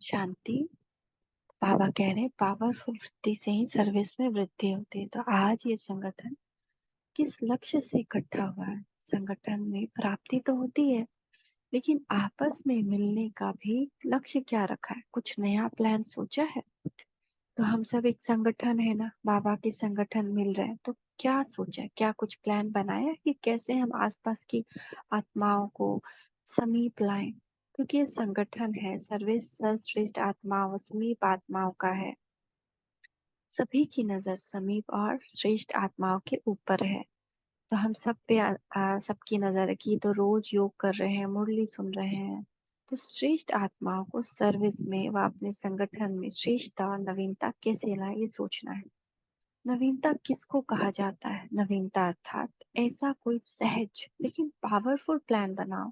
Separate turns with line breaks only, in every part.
शांति। बाबा कह रहे हैं पावरफुल वृत्ति से ही सर्विस में वृद्धि होती है। तो आज ये संगठन किस लक्ष्य से इकट्ठा हुआ है? संगठन में प्राप्ति तो होती है, लेकिन आपस में मिलने का भी लक्ष्य क्या रखा है? कुछ नया प्लान सोचा है? तो हम सब एक संगठन है ना, बाबा के संगठन मिल रहे हैं, तो क्या सोचा है? क्या कुछ प्लान बनाया है कि कैसे हम आसपास की आत्माओं को समीप लाएं? क्योंकि ये संगठन है, सर्विस सर्वश्रेष्ठ आत्माओं समीप आत्माओं का है। सभी की नजर समीप और श्रेष्ठ आत्माओं के ऊपर है। तो हम सब पे सबकी नजर है कि ये तो रोज योग कर रहे हैं, मुरली सुन रहे हैं। तो श्रेष्ठ आत्माओं को सर्विस में व अपने संगठन में श्रेष्ठता और नवीनता कैसे लाए, ये सोचना है। नवीनता किसको कहा जाता है? नवीनता अर्थात ऐसा कोई सहज लेकिन पावरफुल प्लान बनाओ,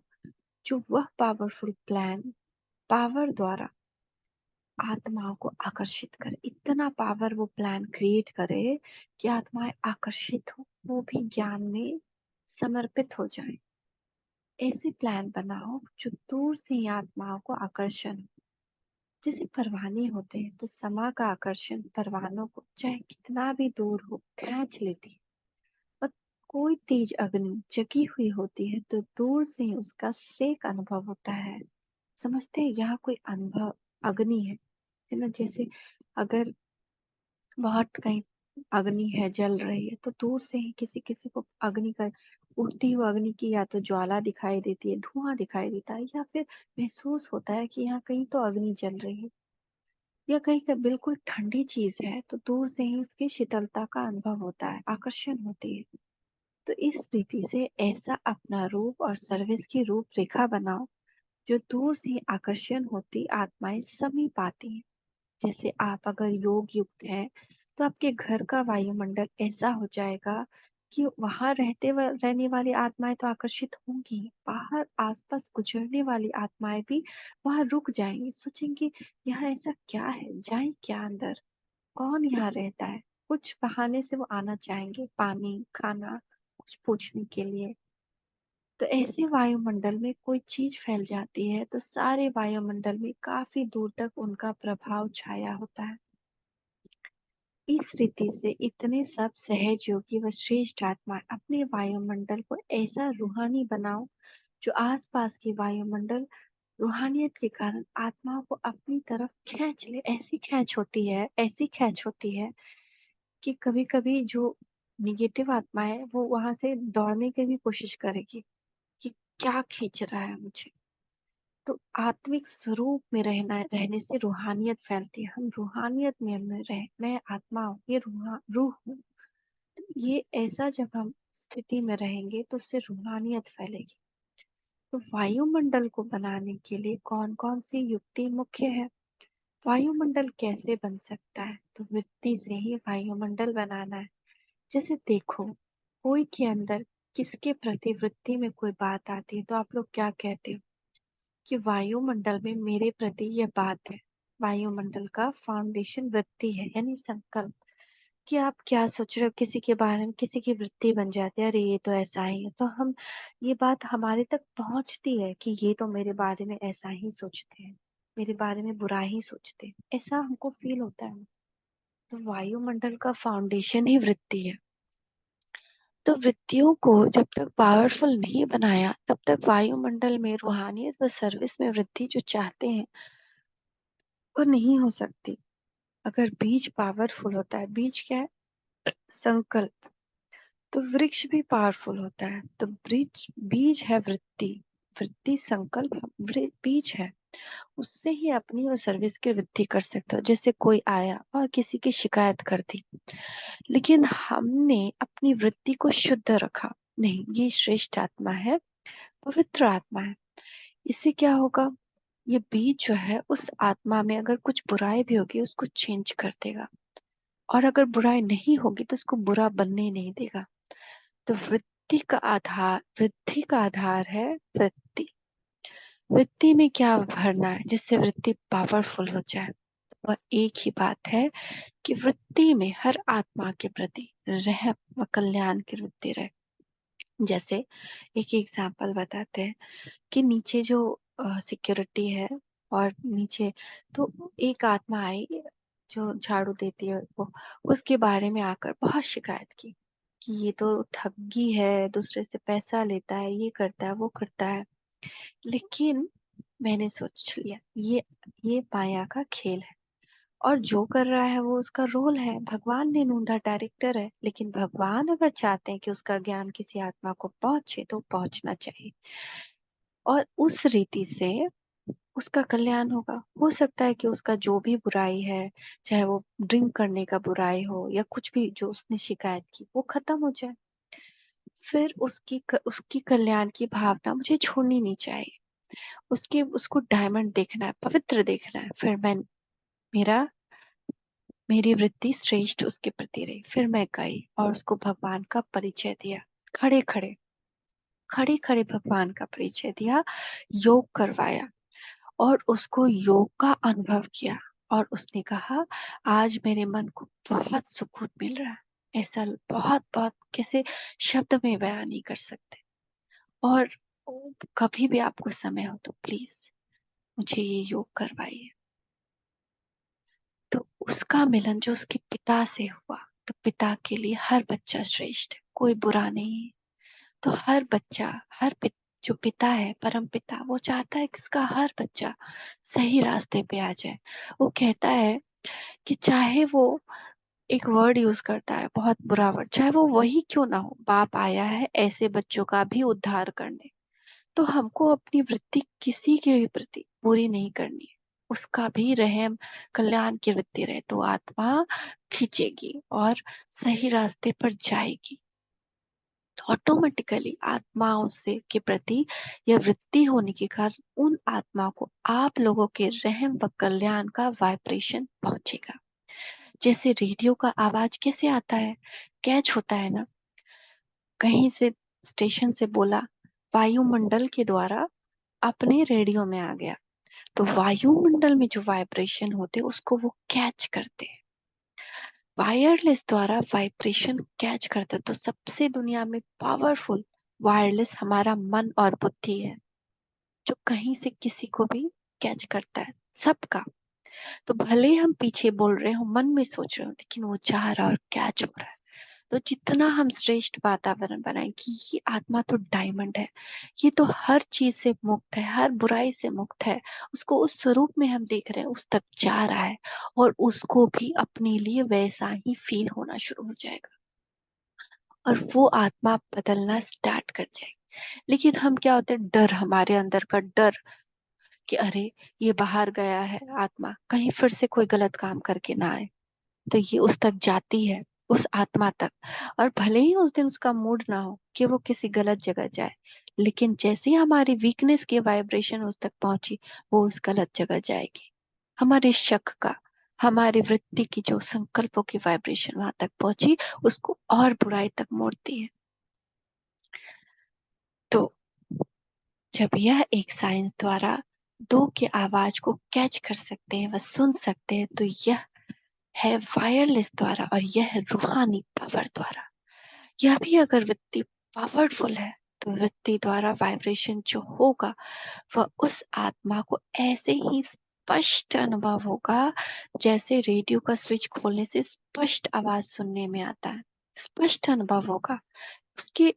जो वह पावरफुल प्लान पावर द्वारा आत्माओं को आकर्षित करे। इतना पावर वो प्लान क्रिएट करे कि आत्माएं आकर्षित हो, वो भी ज्ञान में समर्पित हो जाए। ऐसे प्लान बनाओ जो दूर से ही आत्माओं को आकर्षण हो। जैसे परवाने होते हैं, तो समा का आकर्षण परवानों को चाहे कितना भी दूर हो खींच लेती है। और कोई तेज अग्नि जगी हुई होती है तो दूर से ही उसका सेक अनुभव होता है। समझते हैं यहाँ कोई अनुभव अग्नि है ना। जैसे अगर बहुत कहीं अग्नि है जल रही है, तो दूर से ही किसी किसी को अग्नि का उठती हुई अग्नि की या तो ज्वाला दिखाई देती है, धुआं दिखाई देता है, या फिर महसूस होता है कि यहाँ कहीं तो अग्नि जल रही है। या कहीं का बिल्कुल ठंडी चीज है तो दूर से ही उसकी शीतलता का अनुभव होता है, आकर्षण होती है। तो इस रीति से ऐसा अपना रूप और सर्विस की रूपरेखा बनाओ जो दूर से ही आकर्षण होती आत्माएं समीप आती हैं। जैसे आप अगर योग युक्त हैं, तो आपके घर का वायुमंडल ऐसा हो जाएगा कि वहां रहने वाली आत्माएं तो आकर्षित होंगी, बाहर आसपास गुजरने वाली आत्माएं भी वहां रुक जाएंगी, सोचेंगी यहाँ ऐसा क्या है, जाए क्या अंदर, कौन यहाँ रहता है। कुछ बहाने से वो आना चाहेंगे, पानी खाना कुछ पूछने के लिए। तो ऐसे वायुमंडल में कोई चीज फैल जाती है तो सारे वायुमंडल में काफी दूर तक उनका प्रभाव छाया होता है। इस रीति से इतने सब सहज योगी व श्रेष्ठ आत्मा अपने वायुमंडल को ऐसा रूहानी बनाओ जो आसपास के वायुमंडल रूहानियत के कारण आत्माओं को अपनी तरफ खींच ले। ऐसी खींच होती है कि कभी कभी जो निगेटिव आत्मा है वो वहां से दौड़ने की भी कोशिश करेगी कि क्या खींच रहा है मुझे। तो आत्मिक स्वरूप में रहने से रूहानियत फैलती है। हम रूहानियत में रहे, मैं आत्मा हूँ, ये रूह हूँ। तो ये ऐसा जब हम स्थिति में रहेंगे तो उससे रूहानियत फैलेगी। तो वायुमंडल को बनाने के लिए कौन कौन सी युक्ति मुख्य है? वायुमंडल कैसे बन सकता है? तो वृत्ति से ही वायुमंडल बनाना है। जैसे देखो, कोई के अंदर किसके प्रति वृत्ति में कोई बात आती है तो आप लोग क्या कहते हो कि वायुमंडल में मेरे प्रति यह बात है। वायुमंडल का फाउंडेशन वृत्ति है, यानी संकल्प। कि आप क्या सोच रहे हो किसी के बारे में, किसी की वृत्ति बन जाती है, अरे ये तो ऐसा ही है, तो हम ये बात हमारे तक पहुंचती है कि ये तो मेरे बारे में ऐसा ही सोचते हैं, मेरे बारे में बुरा ही सोचते हैं, ऐसा हमको फील होता है। तो वायुमंडल का फाउंडेशन ही वृत्ति है। तो वृत्तियों को जब तक पावरफुल नहीं बनाया तब तक वायुमंडल में रूहानियत व सर्विस में वृद्धि जो चाहते हैं वो नहीं हो सकती। अगर बीज पावरफुल होता है, बीज क्या है? संकल्प। तो वृक्ष भी पावरफुल होता है। तो बीज बीज है वृत्ति, वृत्ति संकल्प बीज है। उससे ही अपनी और सर्विस की वृद्धि कर सकते हो। जैसे कोई आया और किसी की शिकायत कर दी, लेकिन हमने अपनी वृत्ति को शुद्ध रखा, नहीं ये श्रेष्ठ आत्मा है, पवित्र आत्मा है, इससे क्या होगा? ये बीज जो है उस आत्मा में अगर कुछ बुराई भी होगी उसको चेंज कर देगा, और अगर बुराई नहीं होगी तो उसको बुरा बनने नहीं देगा। तो वृद्धि का आधार है वृत्ति। वृत्ति में क्या भरना है जिससे वृत्ति पावरफुल हो जाए? वह एक ही बात है कि वृत्ति में हर आत्मा के प्रति रहम व कल्याण की वृत्ति रहे। जैसे एक एग्जाम्पल बताते हैं कि नीचे जो सिक्योरिटी है, और नीचे तो एक आत्मा आई जो झाड़ू देती है वो, उसके बारे में आकर बहुत शिकायत की कि ये तो ठगी है, दूसरे से पैसा लेता है, ये करता है वो करता है। लेकिन मैंने सोच लिया ये माया का खेल है, और जो कर रहा है वो उसका रोल है, भगवान ने ढूंढा, डायरेक्टर है। लेकिन भगवान अगर चाहते हैं कि उसका ज्ञान किसी आत्मा को पहुंचे तो पहुंचना चाहिए, और उस रीति से उसका कल्याण होगा। हो सकता है कि उसका जो भी बुराई है, चाहे वो ड्रिंक करने का बुराई हो या कुछ भी जो उसने शिकायत की, वो खत्म हो जाए। फिर उसकी कल्याण की भावना मुझे छोड़नी नहीं चाहिए। उसको डायमंड देखना है, पवित्र देखना है। फिर मेरा मेरी वृत्ति श्रेष्ठ उसके प्रति रही। फिर मैं गई और उसको भगवान का परिचय दिया, खड़े खड़े खड़े खड़े भगवान का परिचय दिया, योग करवाया और उसको योग का अनुभव किया। और उसने कहा, आज मेरे मन को बहुत सुकून मिल रहा है। ऐसा बहुत बहुत कैसे शब्द में बयान नहीं कर सकते। और कभी भी आपको समय हो तो प्लीज मुझे ये योग करवाइए। तो उसका मिलन जो उसके पिता से हुआ, तो पिता के लिए हर बच्चा श्रेष्ठ है, कोई बुरा नहीं है। तो हर बच्चा, जो पिता है, परम पिता, वो चाहता है कि उसका हर बच्चा सही रास्ते पे आ जाए। वो कहता है कि चाहे वो एक वर्ड यूज करता है, बहुत बुरा वर्ड, चाहे वो वही क्यों ना हो, बाप आया है ऐसे बच्चों का भी उद्धार करने। तो हमको अपनी वृत्ति किसी के भी प्रति बुरी नहीं करनी है, उसका भी रहम कल्याण की वृत्ति रहे तो आत्मा खींचेगी और सही रास्ते पर जाएगी। तो ऑटोमेटिकली आत्माओं से के प्रति यह वृत्ति होने के कारण उन आत्माओं को आप लोगों के रहम व कल्याण का वाइब्रेशन पहुंचेगा। जैसे रेडियो का आवाज कैसे आता है, कैच होता है ना, कहीं से स्टेशन से बोला, वायुमंडल के द्वारा अपने रेडियो में आ गया। तो वायुमंडल में जो वाइब्रेशन होते उसको वो कैच करते हैं, वायरलेस द्वारा वाइब्रेशन कैच करते हैं। तो सबसे दुनिया में पावरफुल वायरलेस हमारा मन और बुद्धि है, जो कहीं से किसी को भी कैच करता है, सबका। तो भले हम पीछे बोल रहे हो, मन में सोच रहे हो, लेकिन वो जा रहा है और कैच हो रहा है। तो जितना हम श्रेष्ठ वातावरण बनाए कि ये आत्मा तो डायमंड है, ये तो हर चीज से मुक्त है, हर बुराई से मुक्त है, उसको उस स्वरूप में हम देख रहे हैं, उस तक जा रहा है, और उसको भी अपने लिए वैसा ही फील होना शुरू हो जाएगा और वो आत्मा बदलना स्टार्ट कर जाएगी। लेकिन हम क्या होते हैं, डर, हमारे अंदर का डर कि अरे ये बाहर गया है आत्मा, कहीं फिर से कोई गलत काम करके ना आए। तो ये उस तक जाती है, उस आत्मा तक। और भले ही उस दिन उसका मूड ना हो कि वो किसी गलत जगह जाए, लेकिन जैसे ही हमारी वीकनेस की वाइब्रेशन उस तक पहुंची, वो उस गलत जगह जाएगी। हमारे शक का, हमारी वृत्ति की जो संकल्पों की वाइब्रेशन वहां तक पहुंची, उसको और बुराई तक मोड़ती है। तो जब यह एक साइंस द्वारा दो के आवाज को कैच कर सकते हैं, वह सुन सकते हैं, तो यह है वायरलेस द्वारा, और यह है रूहानी पावर द्वारा। यह भी अगर वृत्ति पावरफुल है, तो वृत्ति द्वारा वाइब्रेशन जो होगा वह उस आत्मा को ऐसे ही स्पष्ट अनुभव होगा, जैसे रेडियो का स्विच खोलने से स्पष्ट आवाज सुनने में आता है। स्पष्ट अनुभव होगा,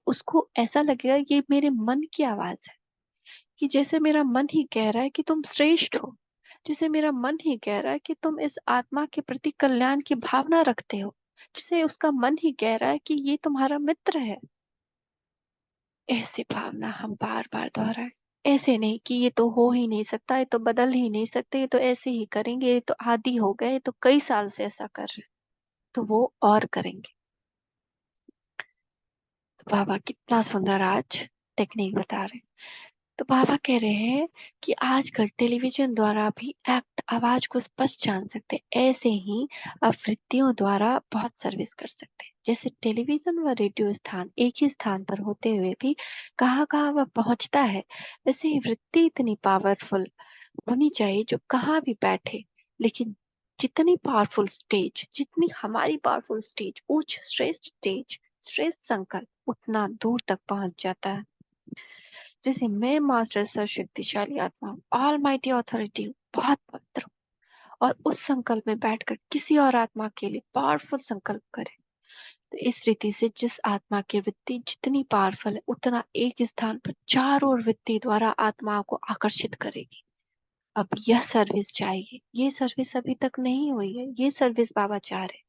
उसको ऐसा लगेगा ये मेरे मन की आवाज है, कि जैसे मेरा मन ही कह रहा है कि तुम श्रेष्ठ हो, जैसे मेरा मन ही कह रहा है कि तुम इस आत्मा के प्रति कल्याण की भावना रखते हो, जिसे उसका मन ही कह रहा है कि ये तुम्हारा मित्र है। ऐसी भावना हम बार बार दोहराए, ऐसे नहीं कि ये तो हो ही नहीं सकता, ये तो बदल ही नहीं सकते, ये तो ऐसे ही करेंगे, ये तो आदी हो गए, ये तो कई साल से ऐसा कर रहे हैं, तो वो और करेंगे। तो बाबा कितना सुंदर आज टेक्निक बता रहे हैं। तो बाबा कह रहे हैं कि आजकल टेलीविजन द्वारा भी एक्ट आवाज को स्पष्ट जान सकते हैं, ऐसे ही अब वृत्तियों द्वारा बहुत सर्विस कर सकते हैं। जैसे टेलीविजन व रेडियो स्थान एक ही स्थान पर होते हुए भी कहाँ कहाँ वह पहुंचता है, वैसे ही वृत्ति इतनी पावरफुल होनी चाहिए जो कहाँ भी बैठे, लेकिन जितनी हमारी पावरफुल स्टेज, उच्च श्रेष्ठ स्टेज, श्रेष्ठ संकल्प उतना दूर तक पहुंच जाता है। जैसे मैं मास्टर सर्वशक्तिशाली आत्मा, ऑल माइटी ऑथोरिटी, बहुत पवित्र हो और उस संकल्प में बैठकर किसी और आत्मा के लिए पावरफुल संकल्प करें। तो इस रीति से जिस आत्मा की वृत्ति जितनी पावरफुल है उतना एक स्थान पर चारों ओर वृत्ति द्वारा आत्माओं को आकर्षित करेगी। अब यह सर्विस चाहिए, ये सर्विस अभी तक नहीं हुई है, ये सर्विस बाबा चाह रहे हैं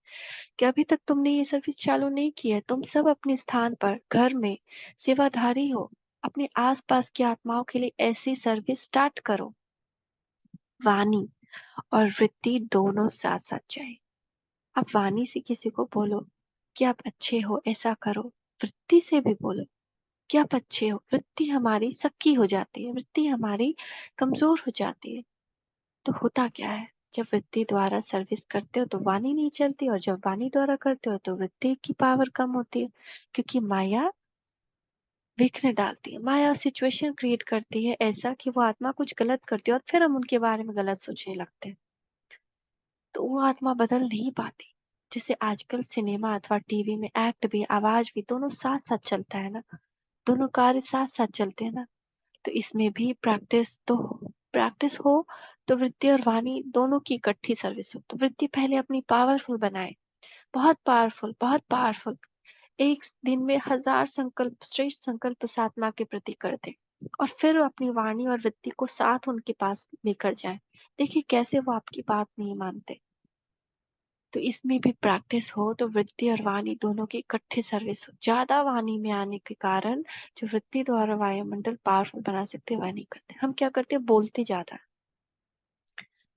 कि अभी तक तुमने ये सर्विस चालू नहीं की है। तुम सब अपने स्थान पर घर में सेवाधारी हो, अपने आसपास की आत्माओं के लिए ऐसी सर्विस स्टार्ट करो। वाणी और वृत्ति दोनों साथ साथ जाए। आप वाणी से किसी को बोलो कि आप अच्छे हो, ऐसा करो। वृत्ति से भी बोलो कि आप अच्छे हो। वृत्ति हमारी सक्की हो जाती है, वृत्ति हमारी कमजोर हो जाती है। तो होता क्या है, जब वृत्ति द्वारा सर्विस करते हो तो वाणी नहीं चलती, और जब वाणी द्वारा करते हो तो वृत्ति की पावर कम होती है, क्योंकि माया विघ्न डालती है। माया सिचुएशन क्रिएट करती है ऐसा कि वो आत्मा कुछ गलत करती है और फिर हम उनके बारे में गलत सोचने लगते हैं। तो वो आत्मा बदल नहीं पाती। जैसे आजकल सिनेमा अथवा टीवी में एक्ट भी आवाज भी दोनों साथ साथ चलता है ना, दोनों कार्य साथ साथ चलते हैं ना। तो इसमें भी प्रैक्टिस हो तो वृत्ति और वाणी दोनों की इकट्ठी सर्विस हो। तो वृत्ति पहले अपनी पावरफुल बनाए, बहुत पावरफुल, बहुत पावरफुल। एक दिन में 1000 संकल्प, श्रेष्ठ संकल्प उस आत्मा के प्रति कर दे, और फिर अपनी वाणी और वृत्ति को साथ उनके पास लेकर जाए। देखिए कैसे वो आपकी बात नहीं मानते। तो इसमें भी प्रैक्टिस हो तो वृत्ति और वाणी दोनों की इकट्ठी सर्विस हो। ज्यादा वाणी में आने के कारण जो वृत्ति द्वारा वायुमंडल पावरफुल बना सकते वह नहीं करते। हम क्या करते हैं, बोलते ज्यादा,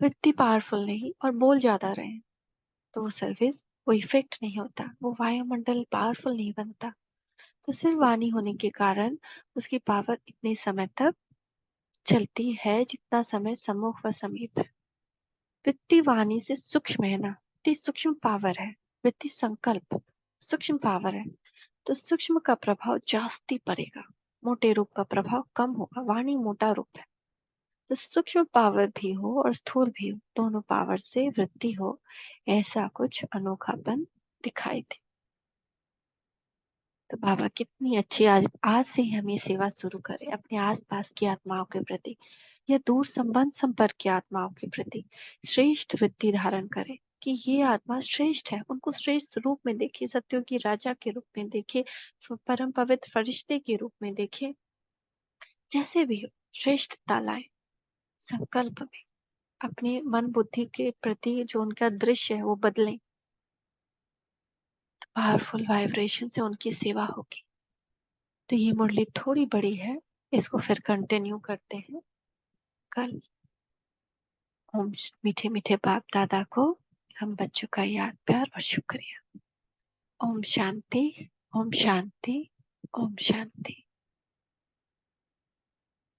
वृत्ति पावरफुल नहीं और बोल ज्यादा रहे, तो वो सर्विस, वो इफेक्ट नहीं होता, वो वायुमंडल पावरफुल नहीं बनता। तो सिर्फ वाणी होने के कारण उसकी पावर इतने समय तक चलती है जितना समय सम्मुख व समीप है। वृत्ति वाणी से सूक्ष्म है ना, वृत्ति सूक्ष्म पावर है। वृत्ति संकल्प सूक्ष्म पावर है, तो सूक्ष्म का प्रभाव जास्ती पड़ेगा, मोटे रूप का प्रभाव कम होगा। वाणी मोटा रूप है, तो सूक्ष्म पावर भी हो और स्थूल भी हो, दोनों पावर से वृद्धि हो, ऐसा कुछ अनोखापन दिखाई दे। तो बाबा कितनी अच्छी, आज आज से ही हम ये सेवा शुरू करें अपने आसपास की आत्माओं के प्रति, या दूर संबंध संपर्क की आत्माओं के प्रति श्रेष्ठ वृत्ति धारण करें कि ये आत्मा श्रेष्ठ है। उनको श्रेष्ठ रूप में देखिए, सत्यों की राजा के रूप में देखिए, परम पवित्र फरिश्ते के रूप में देखिए, जैसे भी हो श्रेष्ठता लाए संकल्प में। अपने मन बुद्धि के प्रति जो उनका दृश्य है वो बदलें, तो पावरफुल वाइब्रेशन से उनकी सेवा होगी। तो ये मुरली थोड़ी बड़ी है, इसको फिर कंटिन्यू करते हैं कल। ओम मीठे मीठे बाप दादा को हम बच्चों का याद, प्यार और शुक्रिया। ओम शांति, ओम शांति, ओम शांति।